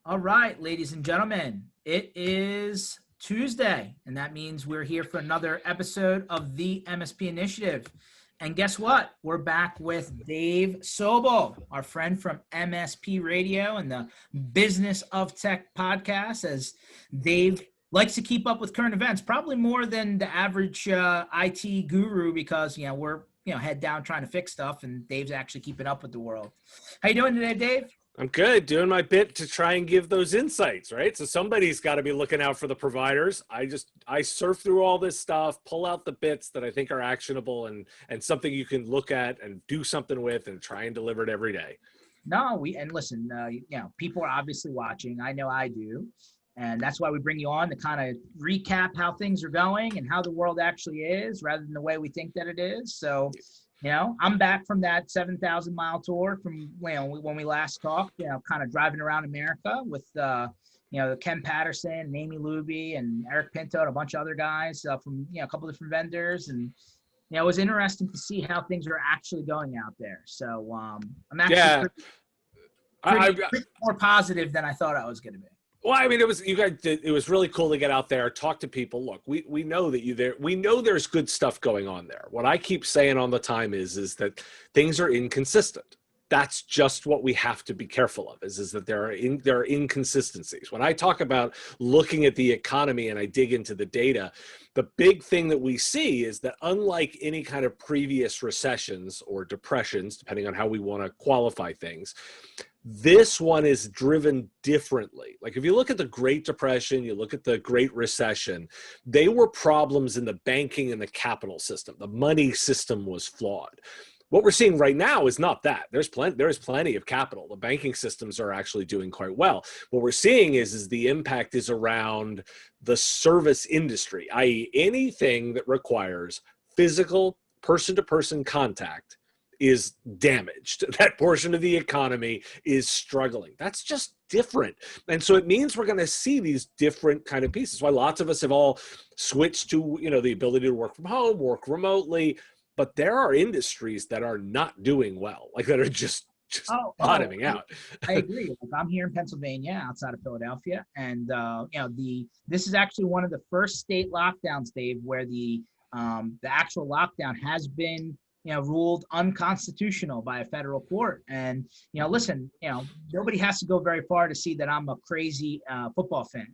All right, ladies and gentlemen, it is Tuesday, and that means we're here for another episode of the MSP Initiative. And guess what? We're back with Dave Sobel, our friend from MSP Radio and the Business of Tech podcast, as Dave likes to keep up with current events, probably more than the average IT guru because, we're, head down trying to fix stuff, and Dave's actually keeping up with the world. How you doing today, Dave? I'm good, doing my bit to try and give those insights, right? So somebody's got to be looking out for the providers. I surf through all this stuff, pull out the bits that I think are actionable and something you can look at and do something with and try and deliver it every day. No, and listen, people are obviously watching. I know I do. And that's why we bring you on to kind of recap how things are going and how the world actually is rather than the way we think that it is. So, I'm back from that 7,000 mile tour from when we last talked, kind of driving around America with, Ken Patterson and Amy Luby and Eric Pinto and a bunch of other guys from, a couple different vendors. And, it was interesting to see how things are actually going out there. So I'm actually pretty more positive than I thought I was going to be. Well, I mean, it was really cool to get out there, talk to people. Look, we know that we know there's good stuff going on there. What I keep saying all the time is that things are inconsistent. That's just what we have to be careful of is that there are inconsistencies. When I talk about looking at the economy and I dig into the data, the big thing that we see is that unlike any kind of previous recessions or depressions, depending on how we want to qualify things, this one is driven differently. Like if you look at the Great Depression, you look at the Great Recession, they were problems in the banking and the capital system. The money system was flawed. What we're seeing right now is not that. There's plenty of capital. The banking systems are actually doing quite well. What we're seeing is the impact is around the service industry, i.e. anything that requires physical person-to-person contact is damaged. That portion of the economy is struggling. That's just different. And so it means we're going to see these different kind of pieces. Why lots of us have all switched to, the ability to work from home, work remotely, but there are industries that are not doing well, like that are just bottoming out. I agree. Like I'm here in Pennsylvania, outside of Philadelphia, and this is actually one of the first state lockdowns, Dave, where the actual lockdown has been ruled unconstitutional by a federal court. And, listen, nobody has to go very far to see that I'm a crazy football fan.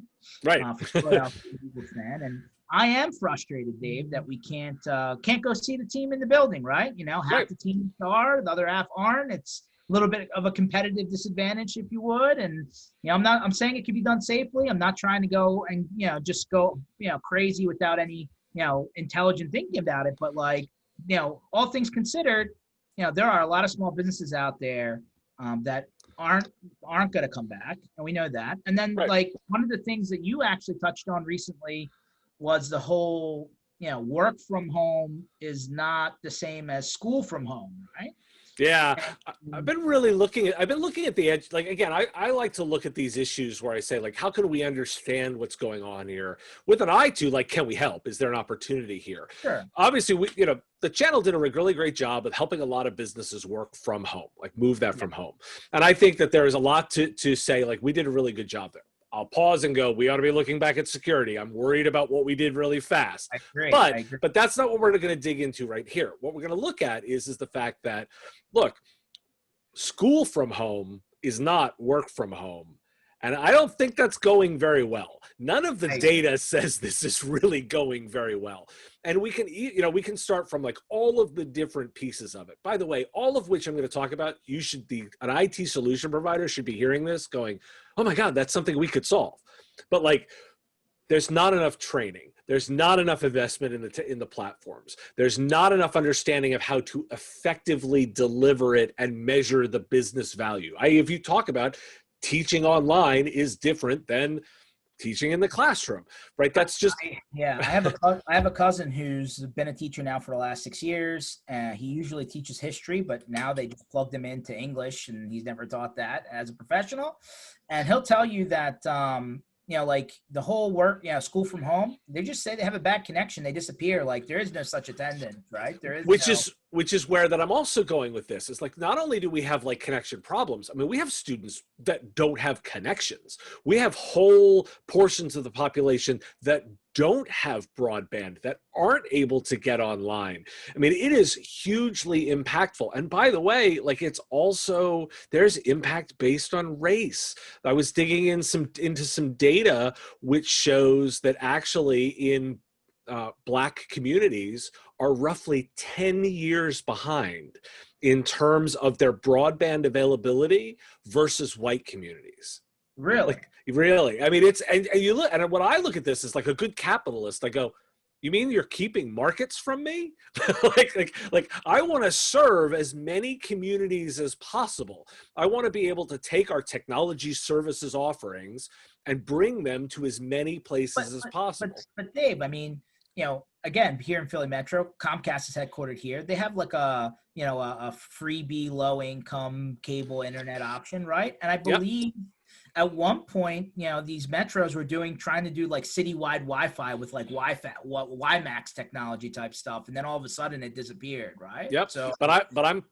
Right. Fan. And I am frustrated, Dave, that we can't go see the team in the building, right? Half the teams are, the other half aren't. It's a little bit of a competitive disadvantage, if you would. And, I'm saying it can be done safely. I'm not trying to go and, just go, crazy without any, intelligent thinking about it. But all things considered, there are a lot of small businesses out there that aren't going to come back, and we know that. And then, one of the things that you actually touched on recently was the whole, work from home is not the same as school from home, right? Yeah, I've been looking at the edge. Like, again, I like to look at these issues where I say, like, how can we understand what's going on here with an eye to, like, can we help? Is there an opportunity here? Sure. Obviously, the channel did a really great job of helping a lot of businesses work from home, like move that from home. And I think that there is a lot to say, like, we did a really good job there. I'll pause and go, we ought to be looking back at security. I'm worried about what we did really fast. I agree. But that's not what we're going to dig into right here. What we're going to look at is the fact that, look, school from home is not work from home. And I don't think that's going very well. None of the data says this is really going very well. And we can start from like all of the different pieces of it. By the way, all of which I'm going to talk about, an IT solution provider should be hearing this going, oh my God, that's something we could solve. But like, there's not enough training. There's not enough investment in the platforms. There's not enough understanding of how to effectively deliver it and measure the business value. If you talk about teaching online is different than teaching in the classroom, right? That's just I have a cousin who's been a teacher now for the last 6 years. He usually teaches history, but now they just plugged him into English, and he's never taught that as a professional. And he'll tell you that like the whole work, school from home, they just say they have a bad connection. They disappear. Like there is no such attendance, right? There is no. Which is where that I'm also going with this. It's like, not only do we have like connection problems, I mean, we have students that don't have connections. We have whole portions of the population that don't have broadband, that aren't able to get online. I mean, it is hugely impactful. And by the way, like, it's also, there's impact based on race. I was digging into some data which shows that actually in Black communities are roughly 10 years behind in terms of their broadband availability versus white communities. Really? Like, really, I mean, it's, and you look, and when I look at this as like a good capitalist, I go, you mean you're keeping markets from me? like I want to serve as many communities as possible. I want to be able to take our technology services offerings and bring them to as many places as possible. But Dave, I mean, again, here in Philly Metro, Comcast is headquartered here. They have like a freebie low income cable internet option, right? And I believe at one point, these metros were trying to do like citywide Wi-Fi with like WiMAX technology type stuff, and then all of a sudden it disappeared, right? Yep. So, but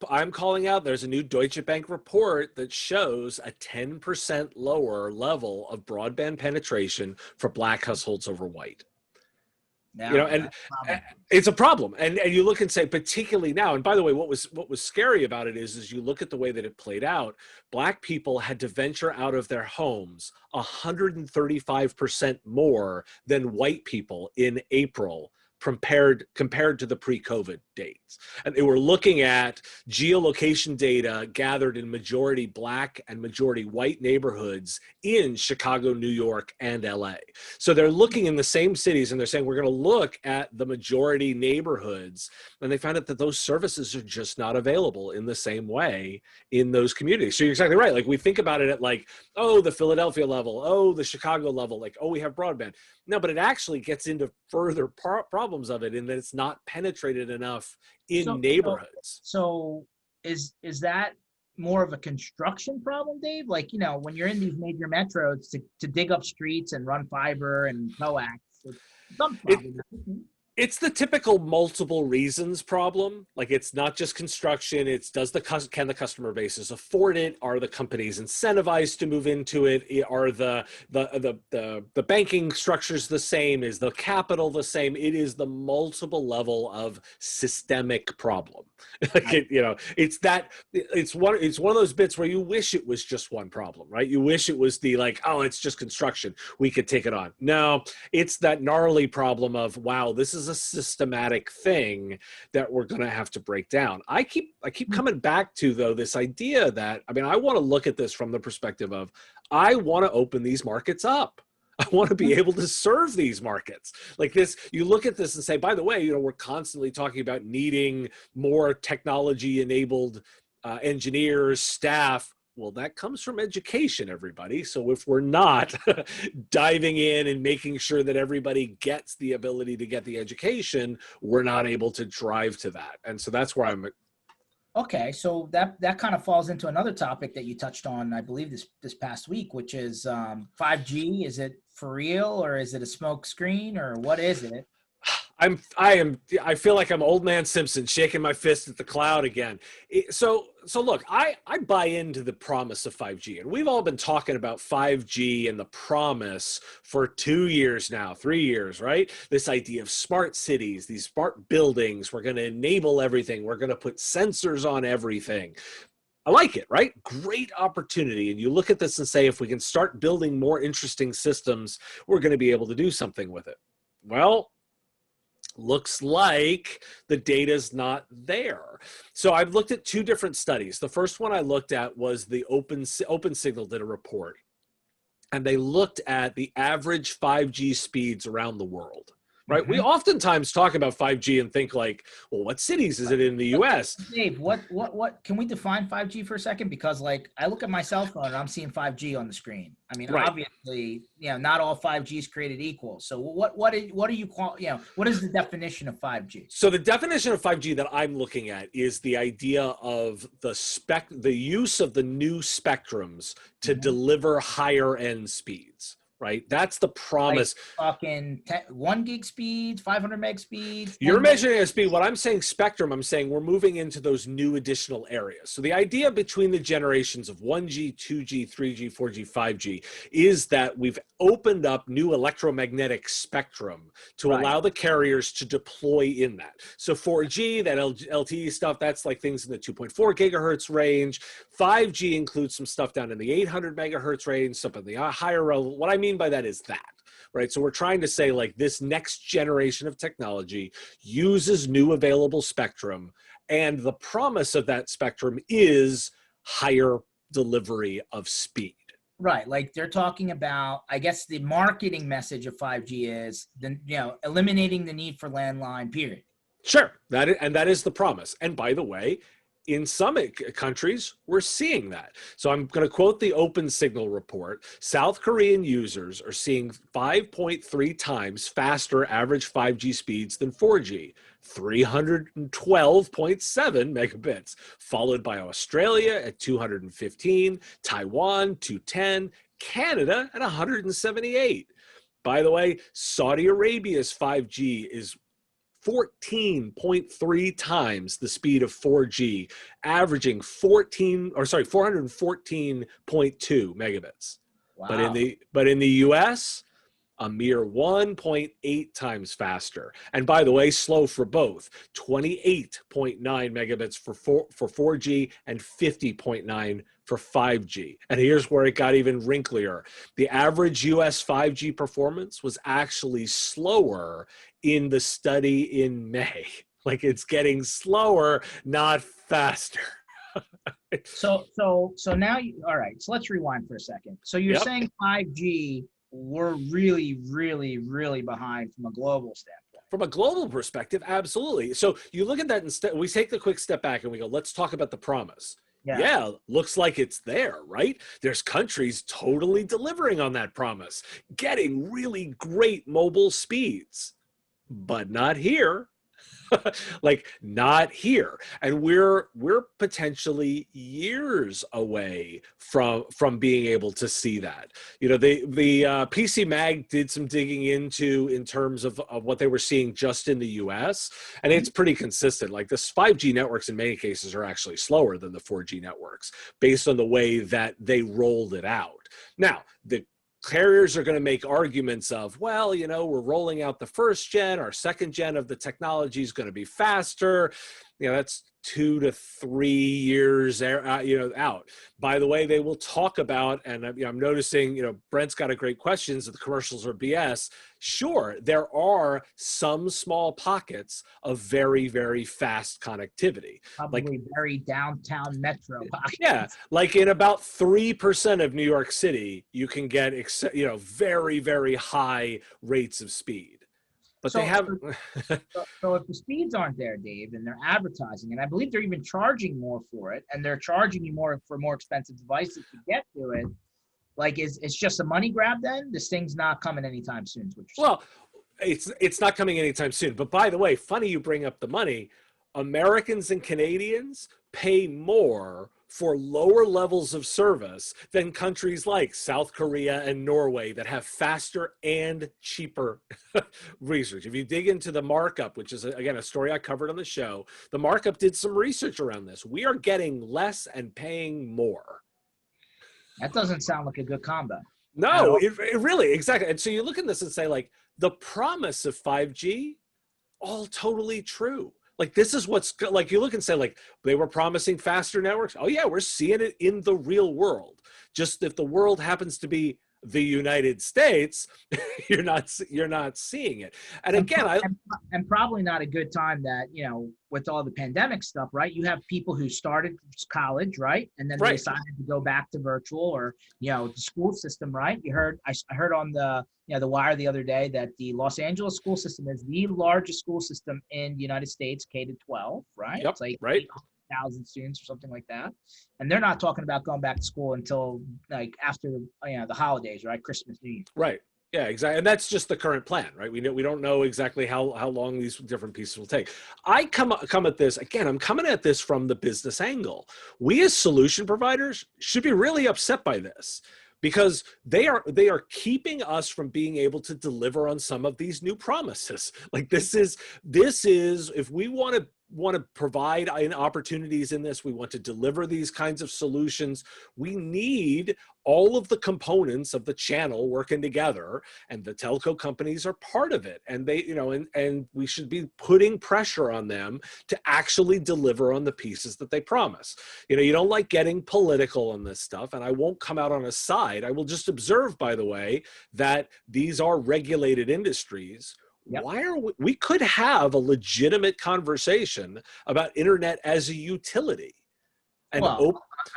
I'm calling out. There's a new Deutsche Bank report that shows a 10% lower level of broadband penetration for Black households over white. And it's a problem. And you look and say, particularly now, and by the way, what was scary about it is you look at the way that it played out. Black people had to venture out of their homes 135% more than white people in April compared to the pre-COVID dates. And they were looking at geolocation data gathered in majority Black and majority white neighborhoods in Chicago, New York, and LA. So they're looking in the same cities and they're saying, we're going to look at the majority neighborhoods. And they found out that those services are just not available in the same way in those communities. So you're exactly right. Like, we think about it at like, oh, the Philadelphia level, oh, the Chicago level, like, oh, we have broadband. No, but it actually gets into further problems of it in that it's not penetrated enough in neighborhoods. So is that more of a construction problem, Dave? Like, when you're in these major metros to dig up streets and run fiber and coax, it's some problem. It's the typical multiple reasons problem. Like, it's not just construction. It's can the customer bases afford it? Are the companies incentivized to move into it? Are the banking structures the same? Is the capital the same? It is the multiple level of systemic problem. Like, it's one of those bits where you wish it was just one problem, right? You wish it was the like, oh, it's just construction, we could take it on. No, it's that gnarly problem of, wow, this is a systematic thing that we're going to have to break down. I keep coming back to, though, this idea that, I mean, I want to look at this from the perspective of, I want to open these markets up. I want to be able to serve these markets like this. You look at this and say, by the way, we're constantly talking about needing more technology enabled engineers, staff. Well, that comes from education, everybody. So if we're not diving in and making sure that everybody gets the ability to get the education, we're not able to drive to that. And so that's where I'm. Okay, so that kind of falls into another topic that you touched on, I believe this past week, which is 5G. Is it for real, or is it a smoke screen, or what is it? I feel like I'm old man Simpson shaking my fist at the cloud again. So look, I buy into the promise of 5G, and we've all been talking about 5G and the promise for 2 years now, 3 years, right? This idea of smart cities, these smart buildings, we're going to enable everything. We're going to put sensors on everything. I like it, right? Great opportunity. And you look at this and say, if we can start building more interesting systems, we're going to be able to do something with it. Well, looks like the data's not there. So I've looked at two different studies. The first one I looked at was the OpenSignal did a report, and they looked at the average 5G speeds around the world. Right. Mm-hmm. We oftentimes talk about 5G and think like, well, what cities is it in the US? Dave, what can we define 5G for a second? Because like I look at my cell phone and I'm seeing 5G on the screen. I mean, right. Obviously, not all 5G is created equal. So what do you call, what is the definition of 5G? So the definition of 5G that I'm looking at is the idea of the use of the new spectrums to deliver higher end speeds. right? That's the promise. Like fucking 1 gig speeds, 500 meg speeds. You're measuring at speed. What I'm saying spectrum, I'm saying we're moving into those new additional areas. So the idea between the generations of 1G, 2G, 3G, 4G, 5G is that we've opened up new electromagnetic spectrum to allow the carriers to deploy in that. So 4G, that LTE stuff, that's like things in the 2.4 gigahertz range. 5G includes some stuff down in the 800 megahertz range, stuff in the higher level. What I mean by that is that. Right. So we're trying to say like this next generation of technology uses new available spectrum. And the promise of that spectrum is higher delivery of speed. Right. Like they're talking about, I guess the marketing message of 5G is eliminating the need for landline, period. Sure. That is the promise. And by the way, in some countries, we're seeing that. So I'm going to quote the Open Signal report. South Korean users are seeing 5.3 times faster average 5G speeds than 4G, 312.7 megabits, followed by Australia at 215, Taiwan 210, Canada at 178. By the way, Saudi Arabia's 5G is 14.3 times the speed of 4G, averaging 414.2 megabits. Wow. But in the US, a mere 1.8 times faster. And by the way, slow for both, 28.9 megabits for 4G and 50.9 for 5G. And here's where it got even wrinklier. The average US 5G performance was actually slower in the study in May. Like it's getting slower, not faster. So now all right, so let's rewind for a second. So you're saying 5G, we're really, really, really behind from a global standpoint. From a global perspective, absolutely. So you look at that instead, we take the quick step back and we go, let's talk about the promise. Yeah, looks like it's there, right? There's countries totally delivering on that promise, getting really great mobile speeds, but not here. Like not here. And we're potentially years away from being able to see that. You know, the PC Mag did some digging in terms of what they were seeing just in the US, and it's pretty consistent. Like the 5G networks in many cases are actually slower than the 4G networks based on the way that they rolled it out. Now, the carriers are going to make arguments of, well, you know, we're rolling out the first gen, our second gen of the technology is going to be faster. You know, that's 2 to 3 years, out. By the way, they will talk about, and I'm noticing, Brent's got a great questions. The commercials are BS. Sure, there are some small pockets of very, very fast connectivity. Probably like, very downtown metro pockets. Yeah, like in about 3% of New York City, you can get, very, very high rates of speed. But they have. So if the speeds aren't there, Dave, and they're advertising, and I believe they're even charging more for it, and they're charging you more for more expensive devices to get to it, like it's just a money grab then? This thing's not coming anytime soon. Is what you're saying. Well, it's not coming anytime soon. But by the way, funny you bring up the money. Americans and Canadians pay more for lower levels of service than countries like South Korea and Norway that have faster and cheaper research. If you dig into the markup, which is, again, a story I covered on the show, the markup did some research around this. We are getting less and paying more. That doesn't sound like a good combo. No, it really, exactly. And so you look at this and say, like, the promise of 5G, all totally true. Like, this is what's, like, you look and say, like, they were promising faster networks. Oh, yeah, we're seeing it in the real world. Just if the world happens to be the United States, you're not seeing it. And again, and probably not a good time that, with all the pandemic stuff, right? You have people who started college, right? And then they decided to go back to virtual or, the school system, right? I heard on the Wire the other day that the Los Angeles school system is the largest school system in the United States, K to 12, right? Yep, it's like right. 8,000 students or something like that. And they're not talking about going back to school until like after the holidays, right? Christmas, New Year. Right. Yeah, exactly. And that's just the current plan, right? We don't know exactly how long these different pieces will take. I come at this, again, I'm coming at this from the business angle. We as solution providers should be really upset by this because they are keeping us from being able to deliver on some of these new promises. Like this is if we want to provide opportunities in this, we want to deliver these kinds of solutions, we need all of the components of the channel working together, and the telco companies are part of it. And they, and we should be putting pressure on them to actually deliver on the pieces that they promise. You don't like getting political on this stuff, and I won't come out on a side. I will just observe, by the way, that these are regulated industries. Yep. Why are we could have a legitimate conversation about internet as a utility. And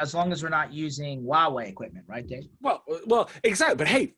as long as we're not using Huawei equipment, right, Dave? Well, exactly. But hey,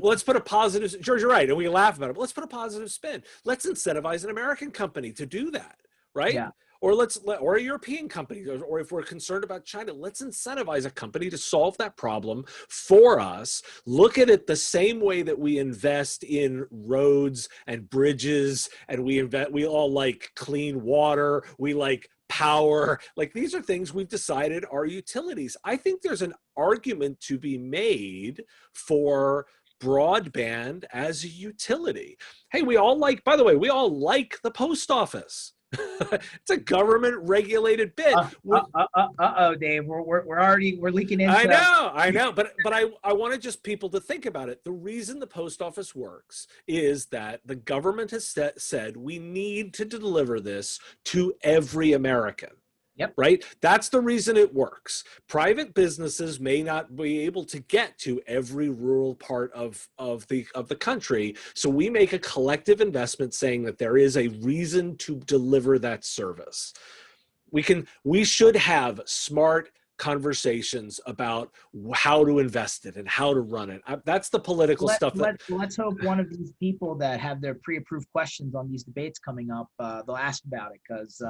let's put a positive, George, you're right, and we laugh about it, but let's put a positive spin. Let's incentivize an American company to do that, right? Yeah. Or or a European company, or if we're concerned about China, let's incentivize a company to solve that problem for us. Look at it the same way that we invest in roads and bridges, and we all like clean water, we like power. Like, these are things we've decided are utilities. I think there's an argument to be made for broadband as a utility. Hey, we all like the post office. It's a government regulated bit. Dave, we're leaking into. I know, but I wanted just people to think about it. The reason the post office works is that the government has said we need to deliver this to every American. Yep. Right? That's the reason it works. Private businesses may not be able to get to every rural part of the country. So we make a collective investment saying that there is a reason to deliver that service. We should have smart conversations about how to invest it and how to run it. That's the political stuff. Let's hope one of these people that have their pre-approved questions on these debates coming up, they'll ask about it, because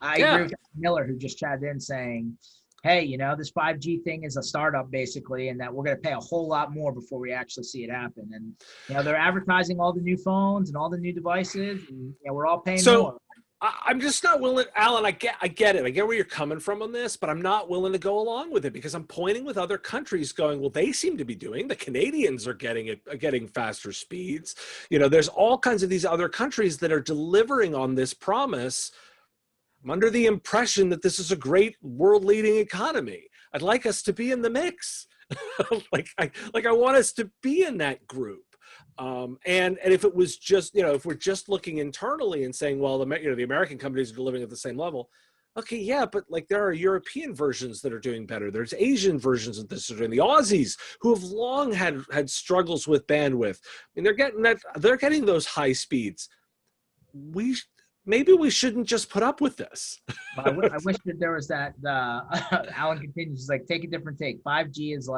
I agree with Miller, who just chatted in saying, hey, this 5G thing is a startup basically, and that we're going to pay a whole lot more before we actually see it happen. And, they're advertising all the new phones and all the new devices, and we're all paying more. I'm just not willing, Alan, I get it. I get where you're coming from on this, but I'm not willing to go along with it, because I'm pointing with other countries going, well, they seem to be doing, the Canadians are getting faster speeds. There's all kinds of these other countries that are delivering on this promise. I'm under the impression that this is a great world-leading economy. I'd like us to be in the mix. I want us to be in that group. And if it was just, if we're just looking internally and saying, well, the American companies are delivering at the same level. Okay, yeah, but there are European versions that are doing better. There's Asian versions of this, and the Aussies, who have long had struggles with bandwidth. I mean, they're getting those high speeds. Maybe we shouldn't just put up with this. I wish that there was that, Alan continues, take a different take. 5G is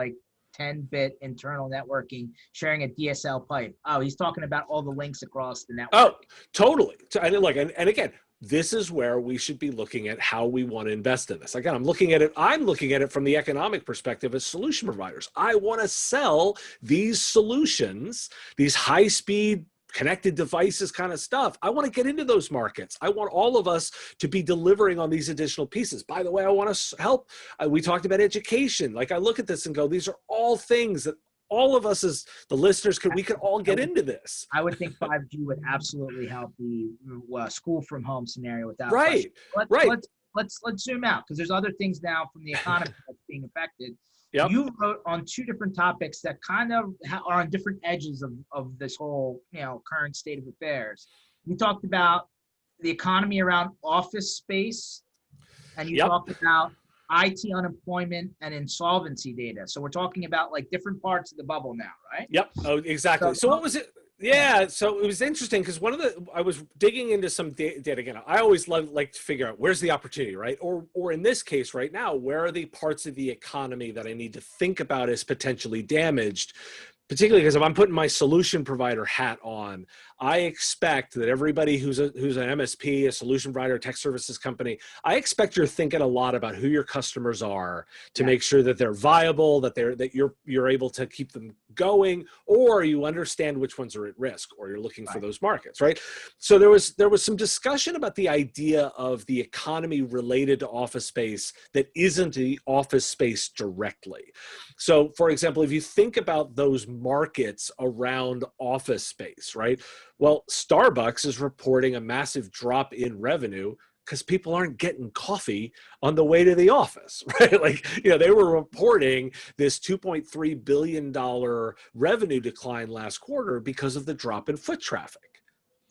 10-bit internal networking, sharing a DSL pipe. Oh, he's talking about all the links across the network. Oh, totally. And again, this is where we should be looking at how we want to invest in this. Again, I'm looking at it from the economic perspective as solution providers. I want to sell these solutions, these high-speed connected devices kind of stuff. I want to get into those markets. I want all of us to be delivering on these additional pieces. By the way, I want to help. We talked about education. I look at this and go, these are all things that all of us as the listeners we could all get into this. I would think 5G would absolutely help the school from home scenario without question. Let's zoom out, because there's other things now from the economy that's being affected. Yep. You wrote on two different topics that kind of are on different edges of this whole, current state of affairs. You talked about the economy around office space, and you talked about IT unemployment and insolvency data. So we're talking about different parts of the bubble now, right? Yep. Oh, exactly. So what was it? Yeah, so it was interesting because I was digging into some data again. I always like to figure out where's the opportunity, right? Or in this case right now, where are the parts of the economy that I need to think about as potentially damaged? particularly because if I'm putting my solution provider hat on, I expect that everybody who's an MSP, a solution provider, a tech services company, I expect you're thinking a lot about who your customers are to make sure that they're viable, that you're able to keep them going, or you understand which ones are at risk, or you're looking for those markets, right? So there was some discussion about the idea of the economy related to office space that isn't the office space directly. So, for example, if you think about those markets around office space, right? Well, Starbucks is reporting a massive drop in revenue because people aren't getting coffee on the way to the office, right? Like, they were reporting this $2.3 billion revenue decline last quarter because of the drop in foot traffic.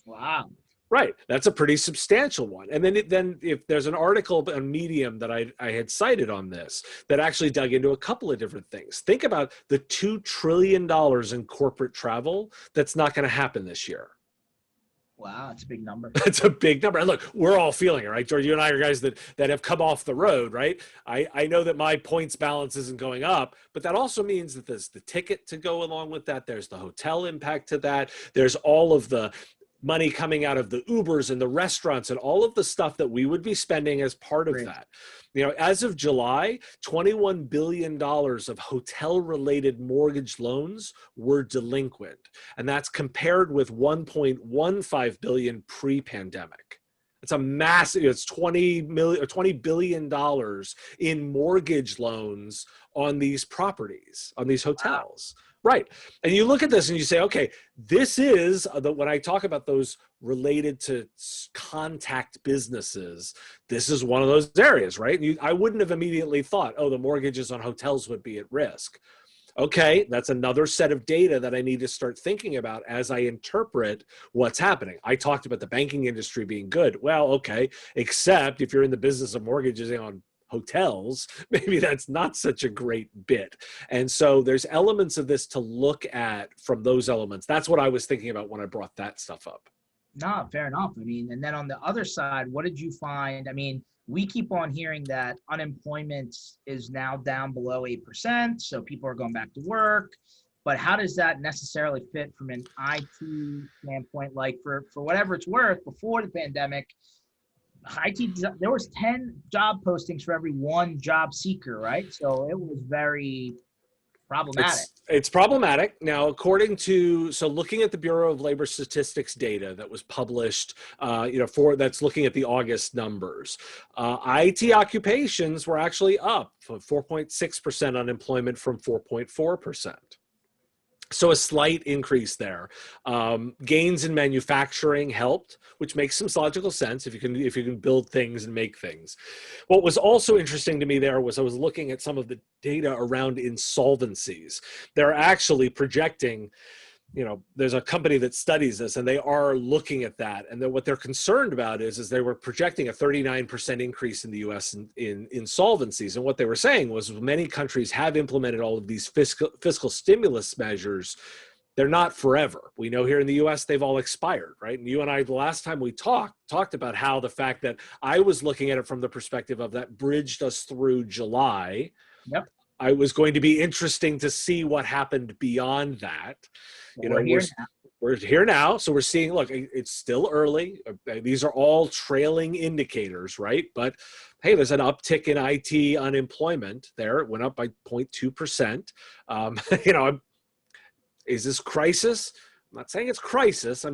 Wow. Right. That's a pretty substantial one. And then if there's an article on Medium that I had cited on this that actually dug into a couple of different things. Think about the $2 trillion in corporate travel that's not going to happen this year. Wow, it's a big number. It's a big number. And look, we're all feeling it, right? George, you and I are guys that have come off the road, right? I know that my points balance isn't going up, but that also means that there's the ticket to go along with that. There's the hotel impact to that. There's all of the money coming out of the Ubers and the restaurants and all of the stuff that we would be spending as part of that. As of July, $21 billion of hotel-related mortgage loans were delinquent. And that's compared with $1.15 billion pre-pandemic. It's a massive, it's $20 billion in mortgage loans on these properties, on these hotels. Wow. Right. And you look at this and you say, okay, this is when I talk about those related to contact businesses, this is one of those areas, right? I wouldn't have immediately thought, oh, the mortgages on hotels would be at risk. Okay, that's another set of data that I need to start thinking about as I interpret what's happening. I talked about the banking industry being good. Well, okay, except if you're in the business of mortgages on hotels, maybe that's not such a great bit. And so there's elements of this to look at from those elements. That's what I was thinking about when I brought that stuff up. No, fair enough. I mean, and then on the other side, what did you find? I mean, we keep on hearing that unemployment is now down below 8%, so people are going back to work. But how does that necessarily fit from an IT standpoint? Like for whatever it's worth, before the pandemic, IT, there was 10 job postings for every one job seeker, right? So it was very problematic. It's problematic. Now, looking at the Bureau of Labor Statistics data that was published, that's looking at the August numbers, IT occupations were actually up 4.6% unemployment from 4.4%. So a slight increase there. Gains in manufacturing helped, which makes some logical sense if you can build things and make things. What was also interesting to me there was I was looking at some of the data around insolvencies. They're actually projecting, there's a company that studies this and they are looking at that. And what they're concerned about is they were projecting a 39% increase in the US in insolvencies. And what they were saying was many countries have implemented all of these fiscal stimulus measures. They're not forever. We know here in the US, they've all expired, right? And you and I, the last time we talked about how the fact that I was looking at it from the perspective of that bridged us through July. Yep. I was going to be interesting to see what happened beyond that. We're here now. So we're seeing, look, it's still early. These are all trailing indicators, right? But hey, there's an uptick in IT unemployment there. It went up by 0.2%. Is this crisis? I'm not saying it's crisis.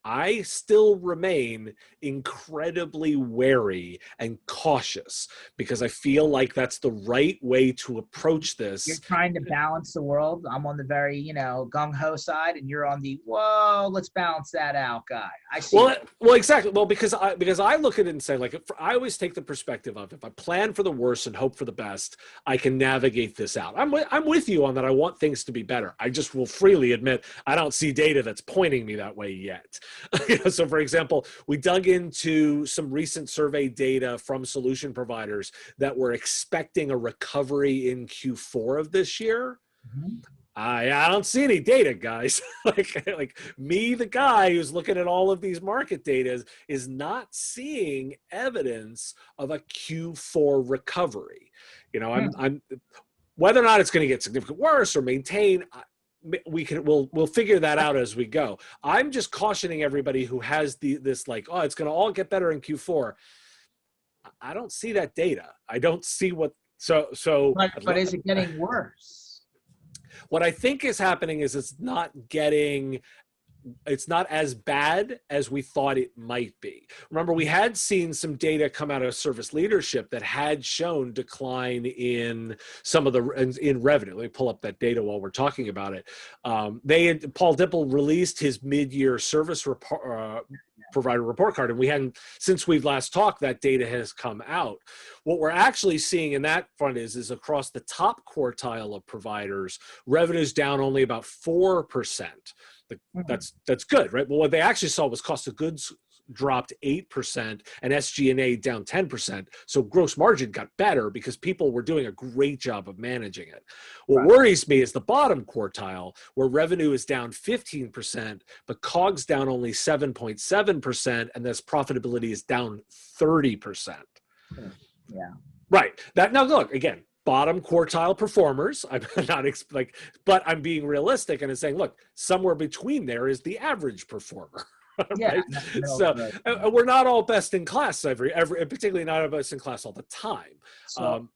I still remain incredibly wary and cautious because I feel like that's the right way to approach this. You're trying to balance the world. I'm on the very, gung-ho side, and you're on the, whoa, let's balance that out guy. I see. Well, exactly. Well, because I look at it and say, like, I always take the perspective of if I plan for the worst and hope for the best, I can navigate this out. I'm with you on that. I want things to be better. I just will freely admit I don't see data that's pointing me that way yet. So, for example, we dug into some recent survey data from solution providers that were expecting a recovery in Q4 of this year. Mm-hmm. I don't see any data, guys. like me, the guy who's looking at all of these market data, is not seeing evidence of a Q4 recovery. I'm whether or not it's going to get significantly worse or maintain. we'll figure that out as we go. I'm just cautioning everybody who has this like, oh, it's going to all get better in Q4. I don't see that data. I don't see what, but is it getting worse? What I think is happening is it's not as bad as we thought it might be. Remember, we had seen some data come out of service leadership that had shown decline in some of in revenue. Let me pull up that data while we're talking about it. Paul Dipple released his mid-year service provider report card, and we hadn't, since we've last talked, that data has come out. What we're actually seeing in that front is across the top quartile of providers, revenue's down only about 4%. That's good, right? But what they actually saw was cost of goods dropped 8% and SG&A down 10%. So gross margin got better because people were doing a great job of managing it. What worries me is the bottom quartile, where revenue is down 15%, but COGS down only 7.7%, and this profitability is down 30%. Yeah. Right. Now look, again, bottom quartile performers. I'm not but I'm being realistic and saying, look, somewhere between there is the average performer. Right? Yeah. So we're not all best in class particularly not all best in class all the time. So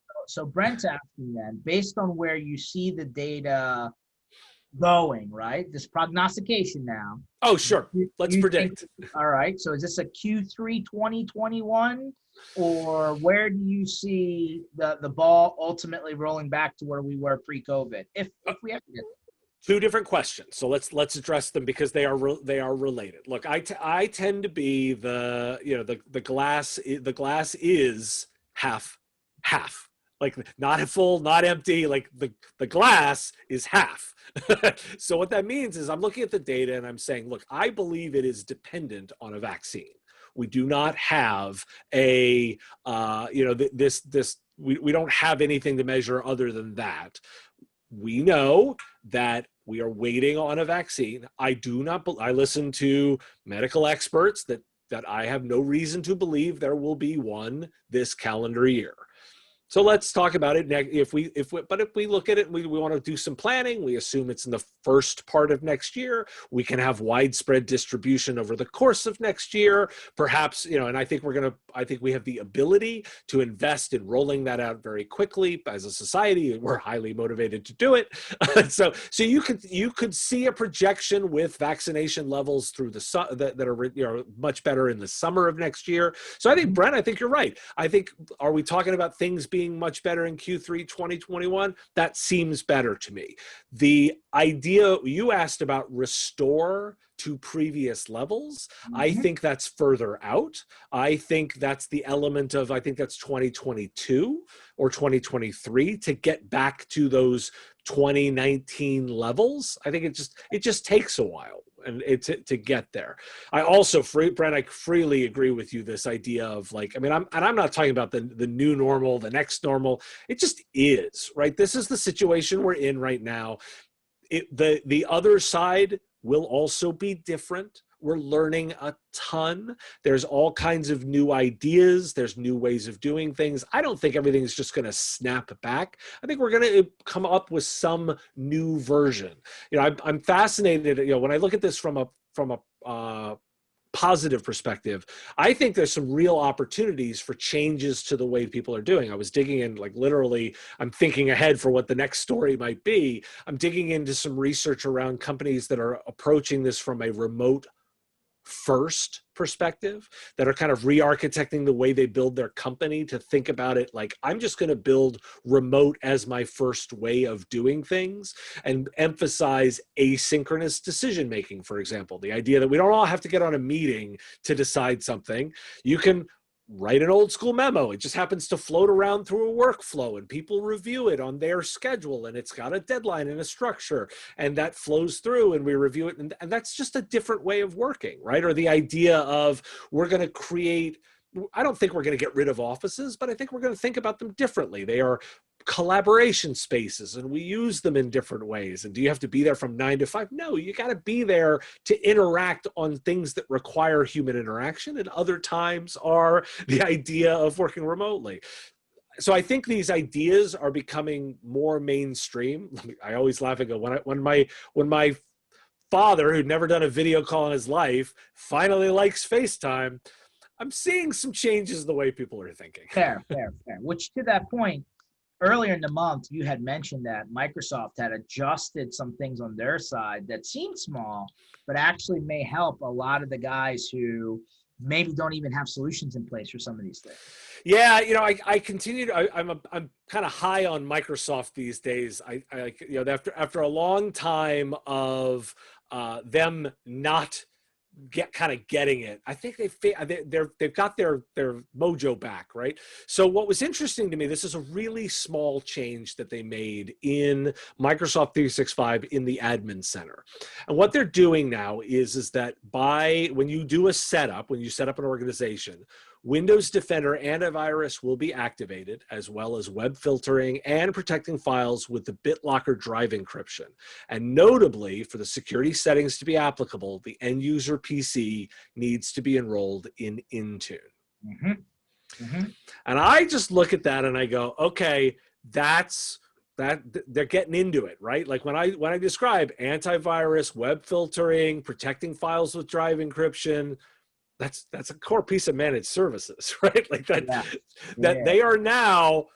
Brent's asking then, based on where you see the data going, right? This prognostication now. Oh, sure. Let's predict. All right. So is this a Q3 2021? Or where do you see the ball ultimately rolling back to where we were pre-COVID? If we have to get two different questions, so let's address them because they are related. Look, I tend to be the glass is half, like not full, not empty. Like the glass is half. So what that means is I'm looking at the data and I'm saying, look, I believe it is dependent on a vaccine. We do not have we don't have anything to measure other than that. We know that we are waiting on a vaccine. I listen to medical experts that I have no reason to believe there will be one this calendar year. So let's talk about it. If we look at it and we want to do some planning, we assume it's in the first part of next year. We can have widespread distribution over the course of next year, perhaps, and I think we have the ability to invest in rolling that out very quickly as a society. We're highly motivated to do it. So you could see a projection with vaccination levels through that are much better in the summer of next year. So I think, Brent, I think you're right. I think, are we talking about things being much better in Q3 2021? That seems better to me. The idea you asked about restore to previous levels, I think that's further out. I think that's the element of, I think that's 2022 or 2023 to get back to those 2019 levels. I think it just takes a while and to get there. I also, Brent, I freely agree with you, this idea of like, I'm not talking about the new normal, the next normal. It just is, right? This is the situation we're in right now. The other side will also be different. We're learning a ton. There's all kinds of new ideas. There's new ways of doing things. I don't think everything is just going to snap back. I think we're going to come up with some new version. I'm fascinated. When I look at this from a positive perspective, I think there's some real opportunities for changes to the way people are doing. I was digging in, like literally, I'm thinking ahead for what the next story might be. I'm digging into some research around companies that are approaching this from a remote first perspective, that are kind of re-architecting the way they build their company to think about it like, I'm just going to build remote as my first way of doing things, and emphasize asynchronous decision making. For example, the idea that we don't all have to get on a meeting to decide something. You can write an old school memo. It just happens to float around through a workflow and people review it on their schedule, and it's got a deadline and a structure, and that flows through and we review it. And that's just a different way of working, right? Or the idea of we're going to create, I don't think we're going to get rid of offices, but I think we're going to think about them differently. They are collaboration spaces and we use them in different ways. And do you have to be there from 9 to 5? No, you got to be there to interact on things that require human interaction, and other times are the idea of working remotely. So I think these ideas are becoming more mainstream. I always laugh and go, when my father, who'd never done a video call in his life, finally likes FaceTime, I'm seeing some changes in the way people are thinking. Fair, fair, fair. Which, to that point, earlier in the month, you had mentioned that Microsoft had adjusted some things on their side that seemed small, but actually may help a lot of the guys who maybe don't even have solutions in place for some of these things. Yeah, I continue to, I'm kind of high on Microsoft these days. I like, after a long time of them not getting it, I think they've got their mojo back, right? So what was interesting to me, this is a really small change that they made in Microsoft 365 in the admin center. And what they're doing now is that when you set up an organization, Windows Defender antivirus will be activated, as well as web filtering and protecting files with the BitLocker drive encryption. And notably, for the security settings to be applicable, the end user PC needs to be enrolled in Intune. Mm-hmm. Mm-hmm. And I just look at that and I go, okay, that they're getting into it, right? Like when I describe antivirus, web filtering, protecting files with drive encryption, that's a core piece of managed services, right? Like that they are now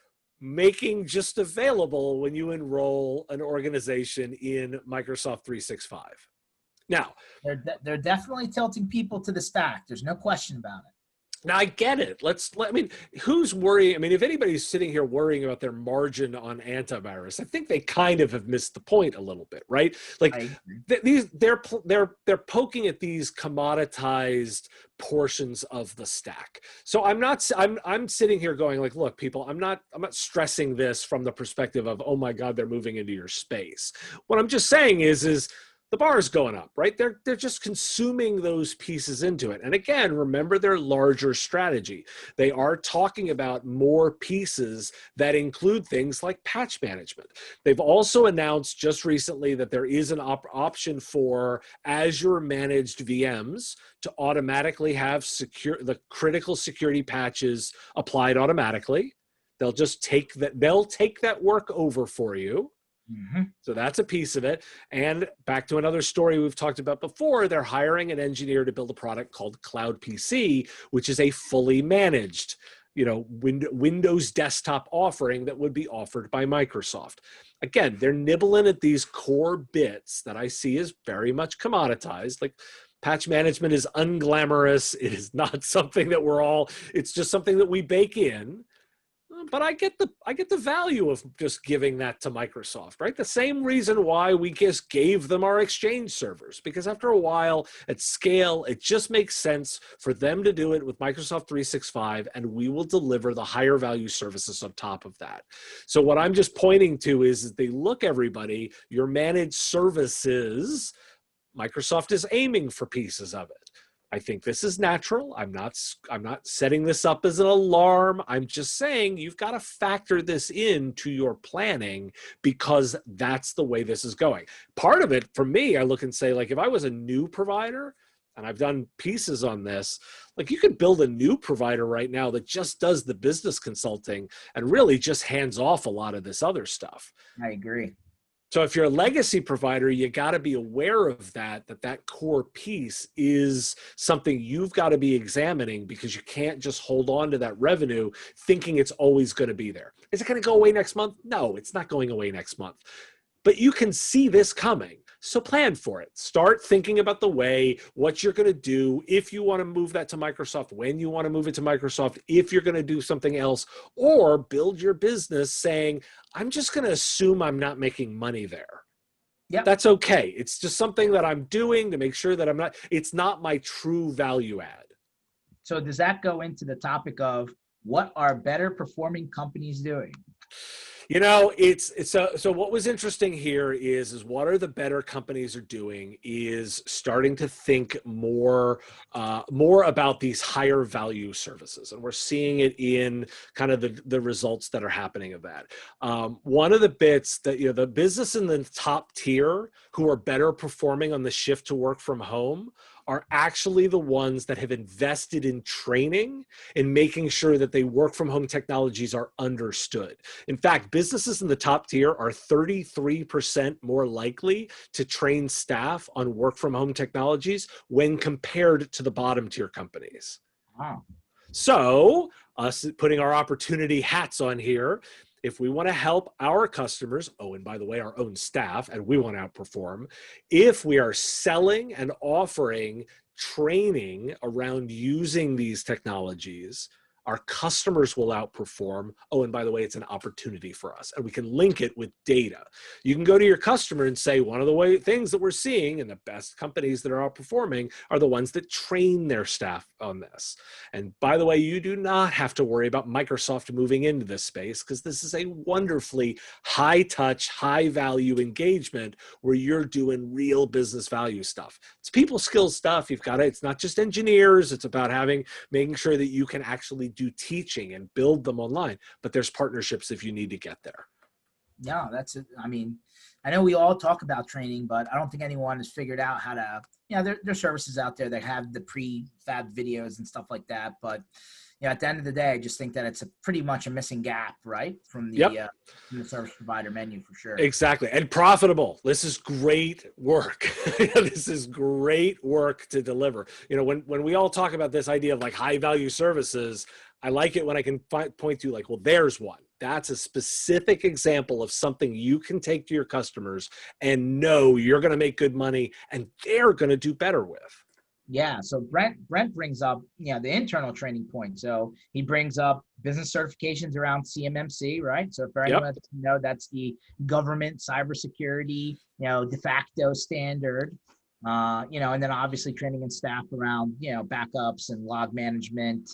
making just available when you enroll an organization in Microsoft 365. Now, they're definitely tilting people to the stack. There's no question about it. Now I get it. Who's worrying? I mean, if anybody's sitting here worrying about their margin on antivirus, I think they kind of have missed the point a little bit, right? Like they're poking at these commoditized portions of the stack. So I'm sitting here going like, look, people, I'm not stressing this from the perspective of, oh my God, they're moving into your space. What I'm just saying is the bar is going up, right? They're just consuming those pieces into it. And again, remember their larger strategy. They are talking about more pieces that include things like patch management. They've also announced just recently that there is an option for Azure managed VMs to automatically have the critical security patches applied automatically. They'll take that work over for you. Mm-hmm. So that's a piece of it. And back to another story we've talked about before, they're hiring an engineer to build a product called Cloud PC, which is a fully managed, Windows desktop offering that would be offered by Microsoft. Again, they're nibbling at these core bits that I see as very much commoditized. Like patch management is unglamorous. It is not something that it's just something that we bake in. But I get the value of just giving that to Microsoft, right? The same reason why we just gave them our Exchange servers, because after a while at scale, it just makes sense for them to do it with Microsoft 365, and we will deliver the higher value services on top of that. So what I'm just pointing to is they look, everybody, your managed services, Microsoft is aiming for pieces of it. I think this is natural. I'm not setting this up as an alarm. I'm just saying you've got to factor this into your planning because that's the way this is going. Part of it, for me, I look and say, like, if I was a new provider, and I've done pieces on this, like you could build a new provider right now that just does the business consulting and really just hands off a lot of this other stuff. I agree. So if you're a legacy provider, you got to be aware of that core piece is something you've got to be examining because you can't just hold on to that revenue thinking it's always going to be there. Is it going to go away next month? No, it's not going away next month. But you can see this coming. So plan for it. Start thinking about what you're going to do if you want to move that to Microsoft, when you want to move it to Microsoft, if you're going to do something else, or build your business saying, I'm just going to assume I'm not making money there. Yeah, that's okay. It's just something that I'm doing to make sure that it's not my true value add. So does that go into the topic of what are better performing companies doing? So what was interesting here is what are the better companies are doing is starting to think more about these higher value services. And we're seeing it in kind of the results that are happening of that. One of the bits that, the business in the top tier who are better performing on the shift to work from home are actually the ones that have invested in training and making sure that they work from home technologies are understood. In fact, businesses in the top tier are 33% more likely to train staff on work from home technologies when compared to the bottom tier companies. Wow. So, us putting our opportunity hats on here, if we want to help our customers, oh, and by the way, our own staff, and we want to outperform, if we are selling and offering training around using these technologies, our customers will outperform. Oh, and by the way, it's an opportunity for us. And we can link it with data. You can go to your customer and say, one of the things that we're seeing, and the best companies that are outperforming are the ones that train their staff on this. And by the way, you do not have to worry about Microsoft moving into this space, because this is a wonderfully high touch, high value engagement where you're doing real business value stuff. It's people skills stuff. You've got it. It's not just engineers. It's about making sure that you can actually do teaching and build them online, but there's partnerships if you need to get there. Yeah, that's it. I mean, I know we all talk about training, but I don't think anyone has figured out how to, there's services out there that have the prefab videos and stuff like that. But, at the end of the day, I just think that it's pretty much a missing gap, right? From the service provider menu for sure. Exactly. And profitable. This is great work. This is great work to deliver. When we all talk about this idea of like high value services, I like it when I can point to like, well, there's one. That's a specific example of something you can take to your customers and know you're going to make good money and they're going to do better with. Yeah. So Brent brings up, the internal training point. So he brings up business certifications around CMMC, right? So for anyone that doesn't know, that's the government cybersecurity, de facto standard. And then obviously training and staff around, backups and log management,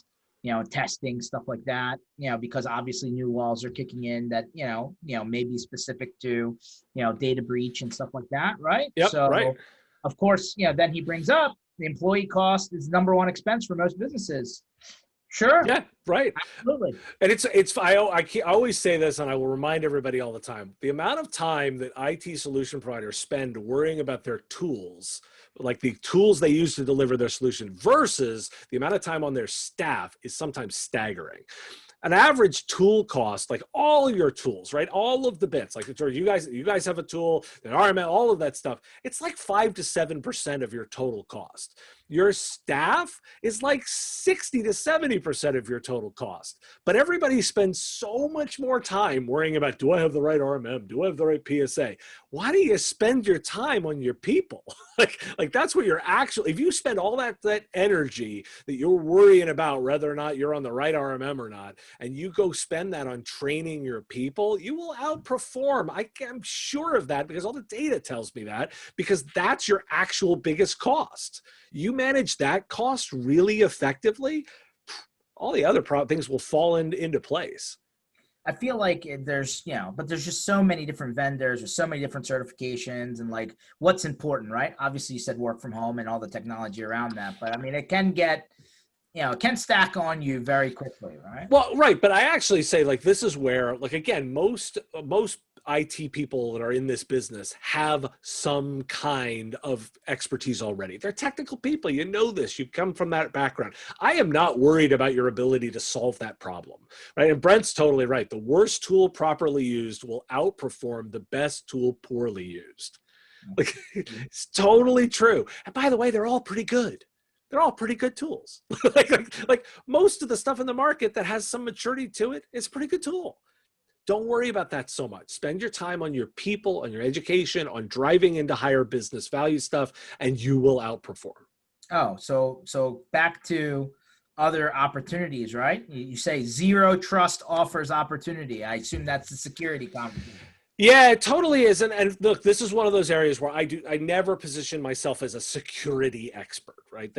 testing, stuff like that, because obviously new laws are kicking in that, may be specific to, data breach and stuff like that, right? Yep, so, right. Of course, then he brings up the employee cost is the number one expense for most businesses. Sure. Yeah, right. Absolutely. And I always say this, and I will remind everybody all the time, the amount of time that IT solution providers spend worrying about their tools, like the tools they use to deliver their solution versus the amount of time on their staff is sometimes staggering. An average tool cost, like all your tools, right? All of the bits, like you guys have a tool, an RML, all of that stuff. It's like 5 to 7% of your total cost. Your staff is like 60 to 70% of your total cost. But everybody spends so much more time worrying about, do I have the right RMM? Do I have the right PSA? Why do you spend your time on your people? like that's what you're actually, if you spend all that energy that you're worrying about whether or not you're on the right RMM or not, and you go spend that on training your people, you will outperform. I'm sure of that because all the data tells me that, because that's your actual biggest cost. You manage that cost really effectively, all the other things will fall into place. I feel like there's, but there's just so many different vendors or so many different certifications and like what's important, right? Obviously you said work from home and all the technology around that, but I mean, it can get, it can stack on you very quickly, right? Well, right. But I actually say like, this is where, like, again, most IT people that are in this business have some kind of expertise already. They're technical people. You know this. You come from that background. I am not worried about your ability to solve that problem, right? And Brent's totally right. The worst tool properly used will outperform the best tool poorly used. Like, it's totally true. And by the way, they're all pretty good. They're all pretty good tools. like most of the stuff in the market that has some maturity to it, it's a pretty good tool. Don't worry about that so much. Spend your time on your people, on your education, on driving into higher business value stuff, and you will outperform. Oh, so back to other opportunities, right? You say zero trust offers opportunity. I assume that's the security conversation. Yeah, it totally is. And look, this is one of those areas where I never position myself as a security expert, right?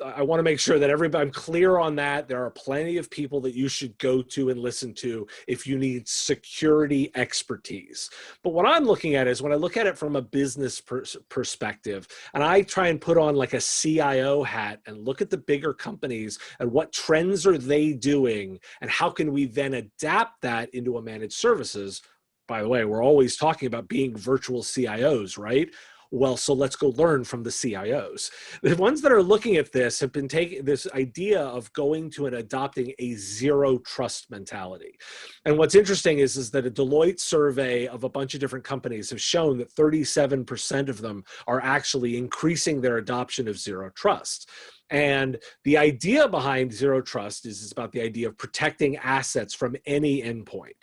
I want to make sure that I'm clear on that. There are plenty of people that you should go to and listen to if you need security expertise. But what I'm looking at is when I look at it from a business perspective, and I try and put on like a CIO hat and look at the bigger companies and what trends are they doing and how can we then adapt that into a managed services. By the way, we're always talking about being virtual CIOs, right? Well, so let's go learn from the CIOs. The ones that are looking at this have been taking this idea of going to and adopting a zero trust mentality. And what's interesting is that a Deloitte survey of a bunch of different companies have shown that 37% of them are actually increasing their adoption of zero trust. And the idea behind zero trust is about the idea of protecting assets from any endpoint.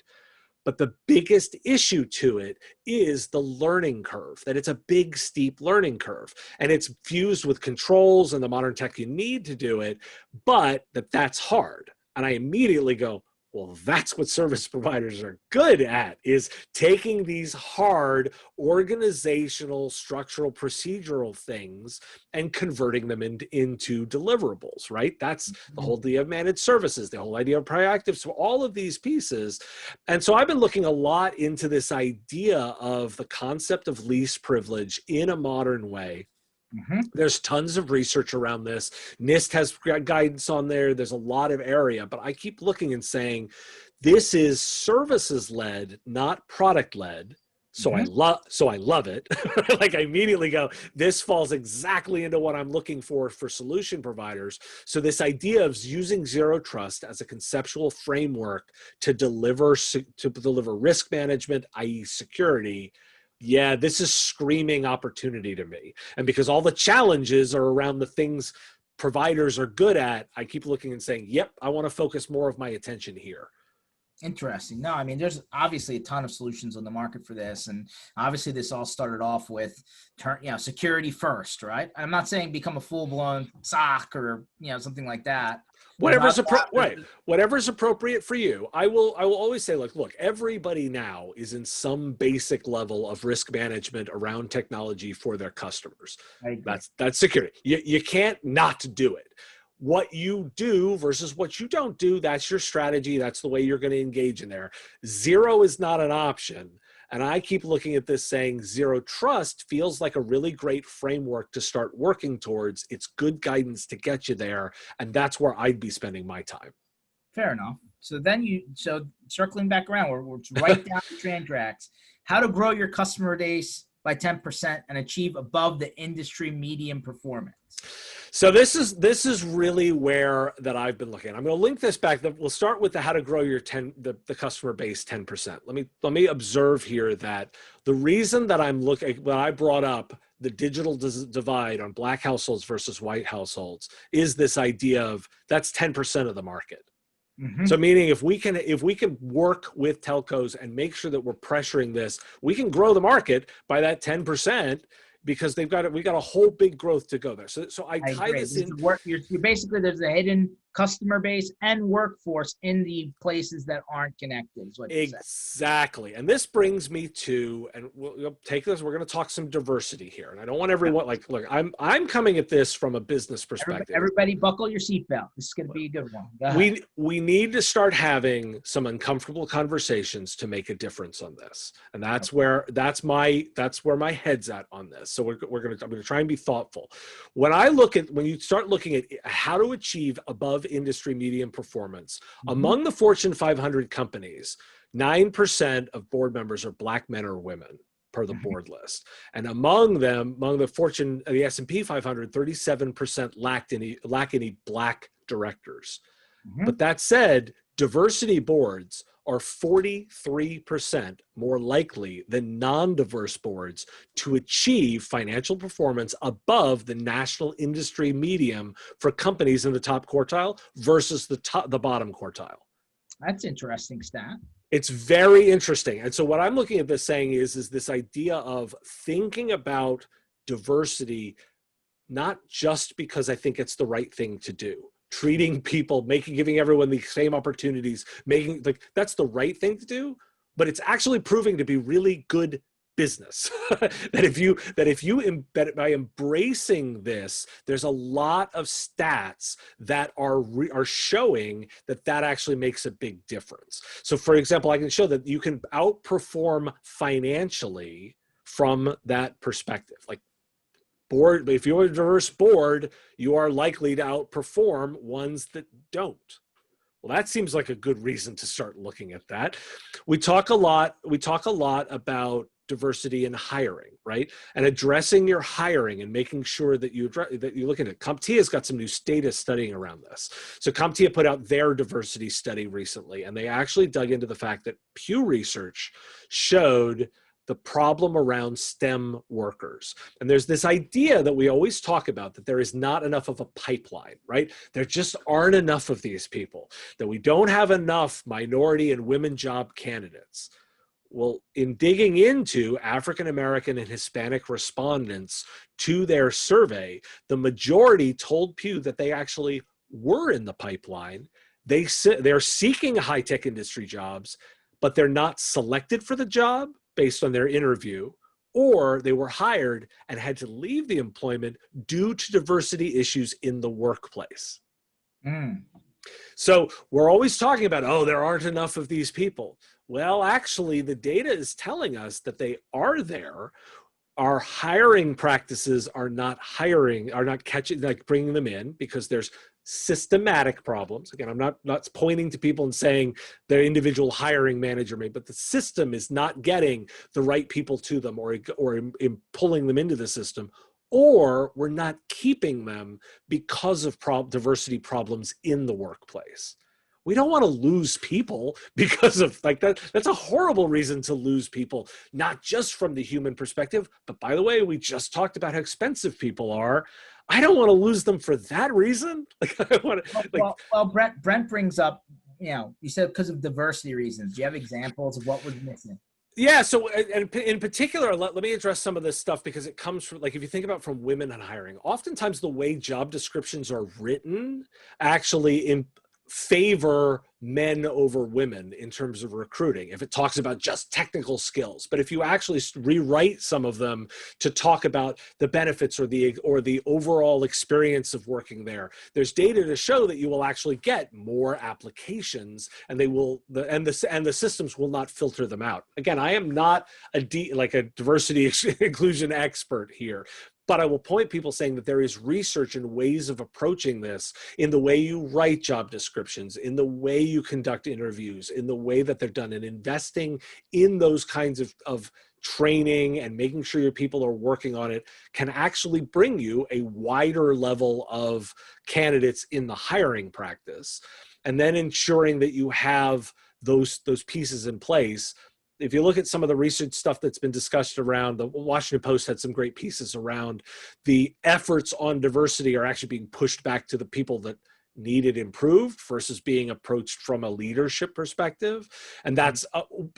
But the biggest issue to it is the learning curve, that it's a big, steep learning curve. And it's fused with controls and the modern tech you need to do it, but that's hard. And I immediately go, well, that's what service providers are good at, is taking these hard organizational, structural, procedural things and converting them into deliverables, right? That's the whole idea of managed services, the whole idea of proactive, so all of these pieces. And so I've been looking a lot into this idea of the concept of least privilege in a modern way. There's tons of research around this. NIST has guidance on there. There's a lot of area, but I keep looking and saying, this is services led, not product led. So I love it. Like I immediately go, this falls exactly into what I'm looking for solution providers. So this idea of using zero trust as a conceptual framework to deliver risk management, i.e. security. Yeah, this is screaming opportunity to me. And because all the challenges are around the things providers are good at, I keep looking and saying, yep, I want to focus more of my attention here. Interesting. No, I mean, there's obviously a ton of solutions on the market for this. And obviously this all started off with security first, right? I'm not saying become a full-blown SOC or, something like that. Whatever's appropriate for you. I will always say, look, everybody now is in some basic level of risk management around technology for their customers. That's security. You can't not do it. What you do versus what you don't do, that's your strategy. That's the way you're going to engage in there. Zero is not an option. And I keep looking at this saying zero trust feels like a really great framework to start working towards. It's good guidance to get you there. And that's where I'd be spending my time. Fair enough. So circling back around, we're right down the train tracks. How to grow your customer base by 10% and achieve above the industry median performance. So this is really where that I've been looking. I'm going to link this back. We'll start with how to grow your the customer base 10%. Let me observe here that the reason that I'm looking, when I brought up the digital divide on Black households versus white households, is this idea of that's 10% of the market. So meaning if we can work with telcos and make sure that we're pressuring this, we can grow the market by that 10%. Because we got a whole big growth to go there. So I tie this in. You're basically, there's a hidden customer base and workforce in the places that aren't connected. Is what exactly. And this brings me to, and we'll take this. We're going to talk some diversity here. And I don't want everyone look. I'm coming at this from a business perspective. Everybody, buckle your seatbelt. This is going to be a good one. We need to start having some uncomfortable conversations to make a difference on this. And that's where my head's at on this. So I'm going to try and be thoughtful. When you start looking at how to achieve above industry median performance among the Fortune 500 companies, 9% of board members are Black men or women per the board list. And among the S&P 500, 37% lack any Black directors. But that said, diversity boards are 43% more likely than non-diverse boards to achieve financial performance above the national industry median for companies in the top quartile versus the bottom quartile. That's interesting stat. It's very interesting. And so what I'm looking at this saying is this idea of thinking about diversity, not just because I think it's the right thing to do. Treating people, giving everyone the same opportunities, that's the right thing to do, but it's actually proving to be really good business. that by embracing this, there's a lot of stats that are showing that actually makes a big difference. So, for example, I can show that you can outperform financially from that perspective. If you're a diverse board, you are likely to outperform ones that don't. Well, that seems like a good reason to start looking at that. We talk a lot about diversity in hiring, right? And addressing your hiring and making sure that you look at it. CompTIA's got some new data studying around this. So CompTIA put out their diversity study recently, and they actually dug into the fact that Pew Research showed the problem around STEM workers. And there's this idea that we always talk about, that there is not enough of a pipeline, right? There just aren't enough of these people, that we don't have enough minority and women job candidates. Well, in digging into African American and Hispanic respondents to their survey, the majority told Pew that they actually were in the pipeline. They're seeking high-tech industry jobs, but they're not selected for the job based on their interview, or they were hired and had to leave the employment due to diversity issues in the workplace. So we're always talking about, oh, there aren't enough of these people. Well, actually, the data is telling us that they are there. Our hiring practices are not catching, like bringing them in, because there's systematic problems. Again, I'm not pointing to people and saying their individual hiring manager may, but the system is not getting the right people to them, or in pulling them into the system, or we're not keeping them because of diversity problems in the workplace. We don't want to lose people because of like that. That's a horrible reason to lose people, not just from the human perspective, but by the way, we just talked about how expensive people are. I don't want to lose them for that reason. Like, I want to, like, well, Brent brings up, you said because of diversity reasons. Do you have examples of what was missing? Yeah. So, and in particular, let me address some of this stuff, because it comes from, like, if you think about from women and hiring, oftentimes the way job descriptions are written actually favor men over women in terms of recruiting, if it talks about just technical skills. But if you actually rewrite some of them to talk about the benefits or the overall experience of working there, there's data to show that you will actually get more applications, and the systems will not filter them out. Again, I am not a diversity inclusion expert here, but I will point people saying that there is research and ways of approaching this in the way you write job descriptions, in the way you conduct interviews, in the way that they're done, and investing in those kinds of training and making sure your people are working on it can actually bring you a wider level of candidates in the hiring practice. And then ensuring that you have those pieces in place. If you look at some of the research stuff that's been discussed around, the Washington Post had some great pieces around the efforts on diversity are actually being pushed back to the people that need it improved versus being approached from a leadership perspective. And that's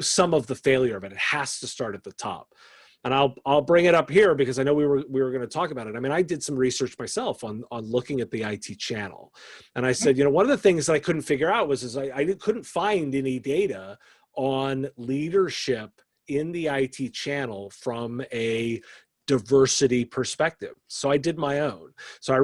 some of the failure of it. It has to start at the top. And I'll bring it up here because I know we were going to talk about it. I mean, I did some research myself on looking at the IT channel. And I said, one of the things that I couldn't figure out was I couldn't find any data on leadership in the IT channel from a diversity perspective. So I did my own. So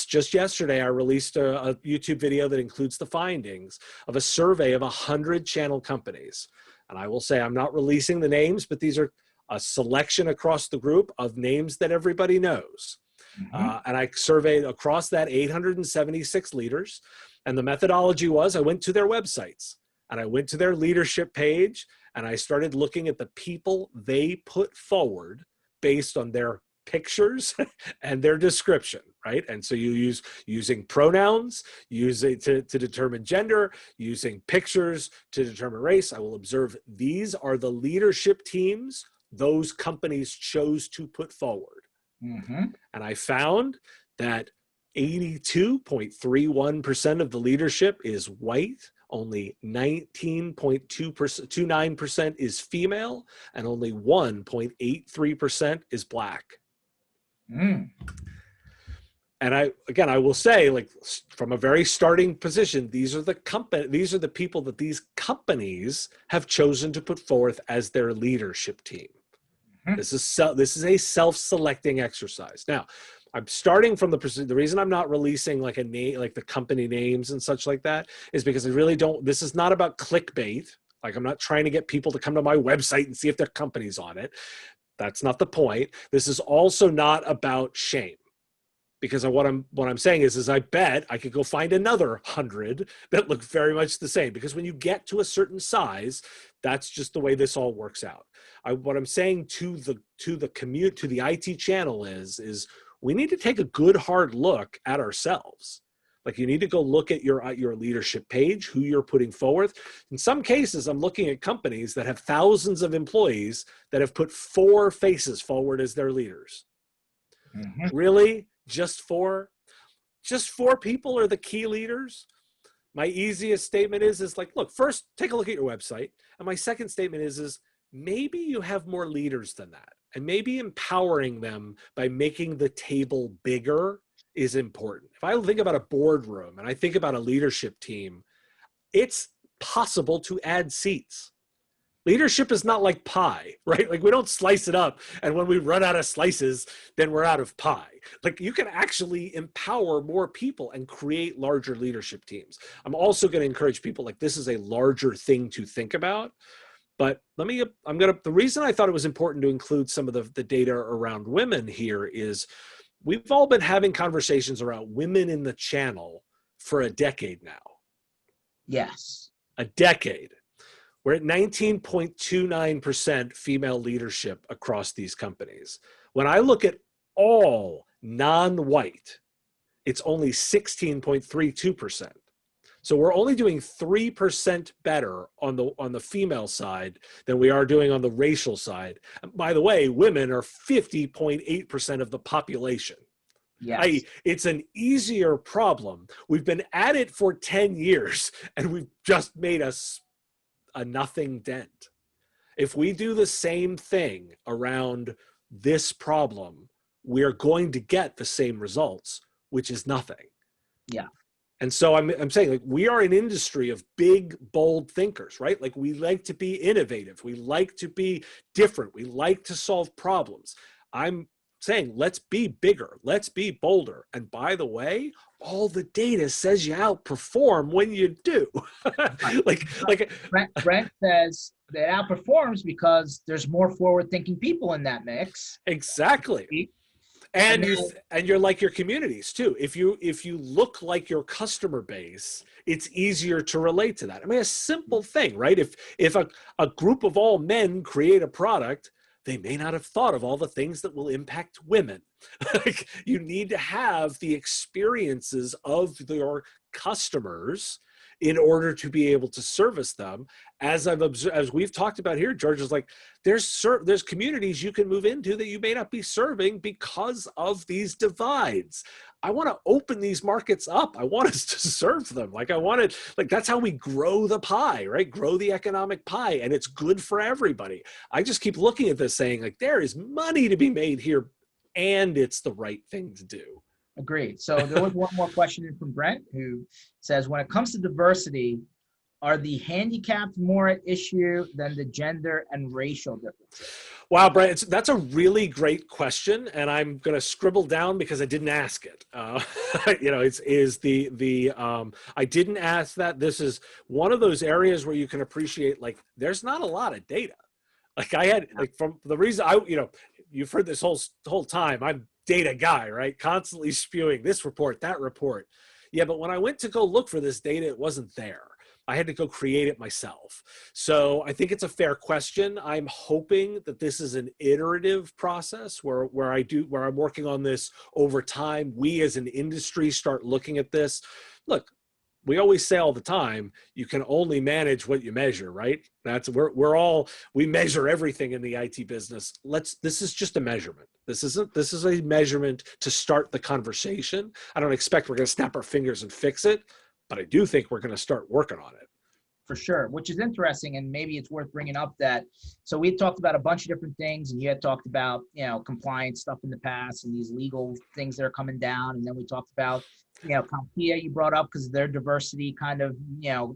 just yesterday, I released a YouTube video that includes the findings of a survey of 100 channel companies. And I will say, I'm not releasing the names, but these are a selection across the group of names that everybody knows. And I surveyed across that 876 leaders. And the methodology was I went to their websites. And I went to their leadership page, and I started looking at the people they put forward based on their pictures and their description, right? And so you using pronouns, using to determine gender, using pictures to determine race. I will observe these are the leadership teams those companies chose to put forward. And I found that 82.31% of the leadership is white. Only 19.29% is female, and only 1.83% is black. And I will say, like, from a very starting position, these are the people that these companies have chosen to put forth as their leadership team. This is a self-selecting exercise. Now, I'm starting from the reason I'm not releasing like a name, like the company names and such like that, is because I really don't, this is not about clickbait. Like, I'm not trying to get people to come to my website and see if their company's on it. That's not the point. This is also not about shame, because what I'm saying is I bet I could go find another 100 that look very much the same, because when you get to a certain size, that's just the way this all works out. what I'm saying to the IT channel is we need to take a good hard look at ourselves. Like, you need to go look at your leadership page, who you're putting forward. In some cases, I'm looking at companies that have thousands of employees that have put 4 faces forward as their leaders. Mhm. Really? Just 4? Just 4 people are the key leaders? My easiest statement is like, look, first, take a look at your website. And my second statement is maybe you have more leaders than that. And maybe empowering them by making the table bigger is important. If I think about a boardroom and I think about a leadership team, it's possible to add seats. Leadership is not like pie, right? Like, we don't slice it up, and when we run out of slices, then we're out of pie. Like, you can actually empower more people and create larger leadership teams. I'm also going to encourage people, like, this is a larger thing to think about. But the reason I thought it was important to include some of the data around women here is we've all been having conversations around women in the channel for a decade now. Yes. A decade. We're at 19.29% female leadership across these companies. When I look at all non-white, it's only 16.32%. So we're only doing 3% better on the female side than we are doing on the racial side. And by the way, women are 50.8% of the population. Yes. It's an easier problem. We've been at it for 10 years, and we've just made a nothing dent. If we do the same thing around this problem, we're going to get the same results, which is nothing. Yeah. And so I'm saying, like, we are an industry of big, bold thinkers, right? Like, we like to be innovative. We like to be different. We like to solve problems. I'm saying, let's be bigger. Let's be bolder. And by the way, all the data says you outperform when you do. Brent says that outperforms because there's more forward-thinking people in that mix. Exactly. And you're like your communities too. If you look like your customer base, it's easier to relate to that. I mean, a simple thing, right? If a group of all men create a product, they may not have thought of all the things that will impact women. Like, you need to have the experiences of your customers in order to be able to service them. As I've observed, as we've talked about here, George, is like, there's communities you can move into that you may not be serving because of these divides. I want to open these markets up. I want us to serve them. That's how we grow the pie, right? Grow the economic pie, and it's good for everybody. I just keep looking at this saying, like, there is money to be made here, and it's the right thing to do. Agreed. So there was one more question in from Brent, who says, when it comes to diversity, are the handicapped more at issue than the gender and racial differences? Wow, Brent, that's a really great question, and I'm going to scribble down because I didn't ask it. I didn't ask that. This is one of those areas where you can appreciate, like, there's not a lot of data. Like, I had, like, from the reason you've heard this whole time, I'm data guy, right? Constantly spewing this report, that report. Yeah, but when I went to go look for this data, it wasn't there. I had to go create it myself. So I think it's a fair question. I'm hoping that this is an iterative process where I'm working on this over time. We as an industry start looking at this. Look, we always say all the time, you can only manage what you measure, right? We measure everything in the IT business. This is just a measurement. This is a measurement to start the conversation. I don't expect we're going to snap our fingers and fix it, but I do think we're going to start working on it. For sure, which is interesting, and maybe it's worth bringing up that. So we talked about a bunch of different things, and you had talked about, compliance stuff in the past and these legal things that are coming down, and then we talked about, CompTIA you brought up because their diversity kind of,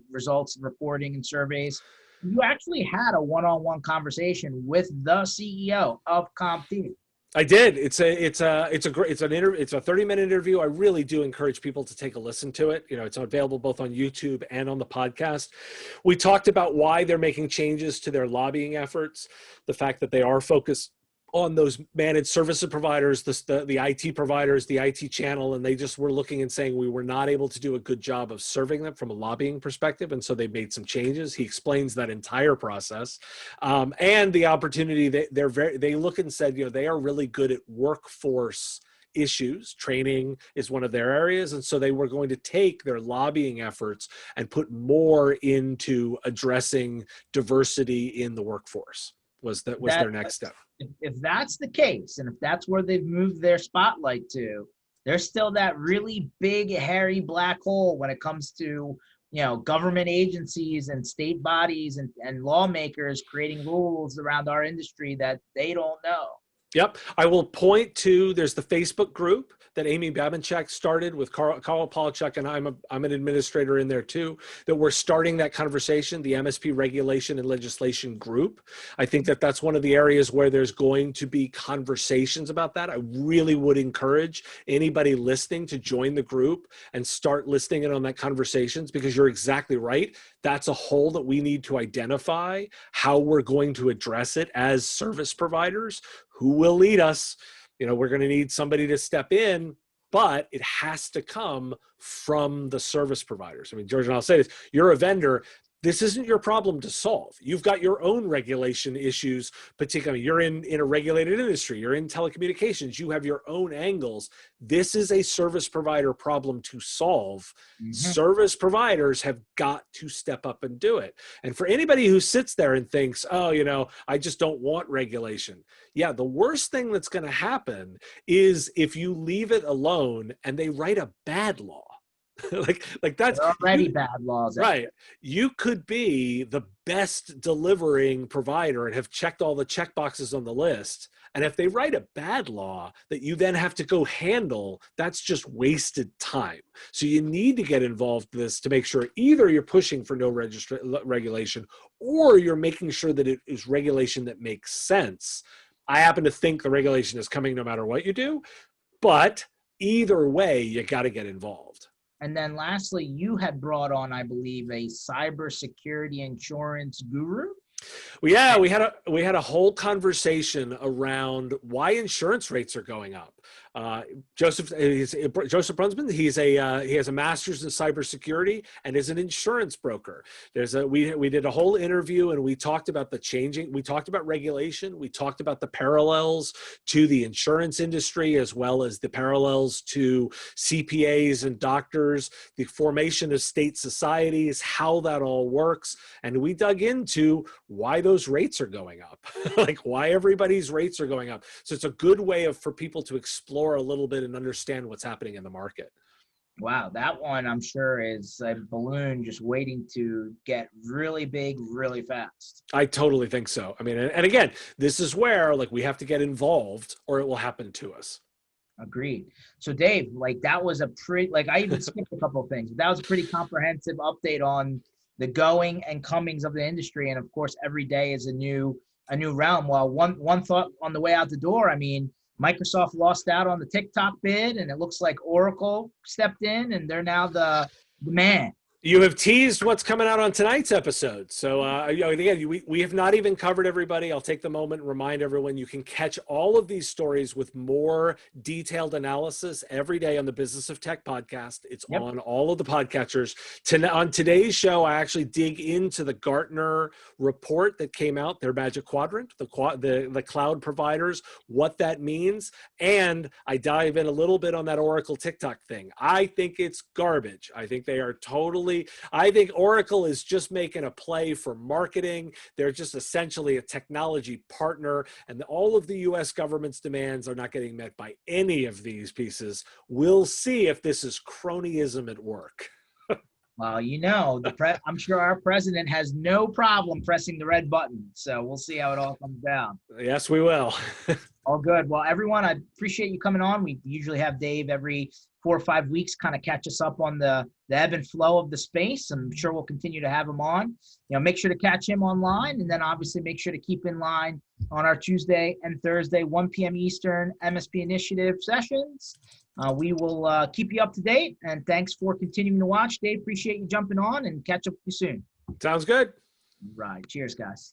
results and reporting and surveys. You actually had a one-on-one conversation with the CEO of CompTIA. I did. It's a 30-minute interview. I really do encourage people to take a listen to it. It's available both on YouTube and on the podcast. We talked about why they're making changes to their lobbying efforts, the fact that they are focused on those managed services providers, the IT providers, the IT channel, and they just were looking and saying we were not able to do a good job of serving them from a lobbying perspective, and so they made some changes. He explains that entire process, and the opportunity. They look and said, they are really good at workforce issues. Training is one of their areas, and so they were going to take their lobbying efforts and put more into addressing diversity in the workforce. Was their next step. If that's the case, and if that's where they've moved their spotlight to, there's still that really big, hairy black hole when it comes to, government agencies and state bodies and lawmakers creating rules around our industry that they don't know. Yep. I will point to, there's the Facebook group that Amy Babinchak started with Carl Polachuk, and I'm an administrator in there too, that we're starting that conversation, the MSP regulation and legislation group. I think that that's one of the areas where there's going to be conversations about that. I really would encourage anybody listening to join the group and start listening in on that conversations, because you're exactly right. That's a hole that we need to identify how we're going to address it as service providers. Who will lead us? We're going to need somebody to step in, but it has to come from the service providers. I mean, George, and I'll say this, you're a vendor. This isn't your problem to solve. You've got your own regulation issues, particularly you're in a regulated industry, you're in telecommunications, you have your own angles. This is a service provider problem to solve. Mm-hmm. Service providers have got to step up and do it. And for anybody who sits there and thinks, I just don't want regulation. Yeah, the worst thing that's going to happen is if you leave it alone and they write a bad law. like that's already bad laws, right? You could be the best delivering provider and have checked all the check boxes on the list, and if they write a bad law that you then have to go handle, that's just wasted time. So you need to get involved in this to make sure either you're pushing for no regulation, or you're making sure that it is regulation that makes sense. I happen to think the regulation is coming no matter what you do, but either way, you got to get involved. And then lastly, you had brought on, I believe, a cybersecurity insurance guru. Well, yeah, we had a whole conversation around why insurance rates are going up. Joseph Brunsman, he has a master's in cybersecurity and is an insurance broker. We did a whole interview and we talked about we talked about regulation, we talked about the parallels to the insurance industry as well as the parallels to CPAs and doctors, the formation of state societies, how that all works, and we dug into why those rates are going up, like why everybody's rates are going up. So it's a good way for people to explore a little bit and understand what's happening in the market. Wow, that one I'm sure is a balloon just waiting to get really big really fast. I totally think so. I mean, and again, this is where we have to get involved or it will happen to us. Agreed. So Dave, that was a pretty, I even skipped a couple of things. That was a pretty comprehensive update on the going and comings of the industry. And of course, every day is a new realm. Well, one thought on the way out the door, I mean, Microsoft lost out on the TikTok bid, and it looks like Oracle stepped in, and they're now the man. You have teased what's coming out on tonight's episode. So again, we have not even covered everybody. I'll take the moment and remind everyone you can catch all of these stories with more detailed analysis every day on the Business of Tech podcast. It's on all of the podcatchers. On today's show, I actually dig into the Gartner report that came out, their Magic Quadrant, the cloud providers, what that means, and I dive in a little bit on that Oracle TikTok thing. I think it's garbage. I think they are I think Oracle is just making a play for marketing. They're just essentially a technology partner, and all of the U.S. government's demands are not getting met by any of these pieces. We'll see if this is cronyism at work. Well, I'm sure our president has no problem pressing the red button. So we'll see how it all comes down. Yes, we will. All good. Well, everyone, I appreciate you coming on. We usually have Dave every 4 or 5 weeks kind of catch us up on the ebb and flow of the space. I'm sure we'll continue to have him on. Make sure to catch him online, and then obviously make sure to keep in line on our Tuesday and Thursday, 1 p.m. Eastern MSP Initiative sessions. We will keep you up to date, and thanks for continuing to watch. Dave, appreciate you jumping on, and catch up with you soon. Sounds good. Right. Cheers, guys.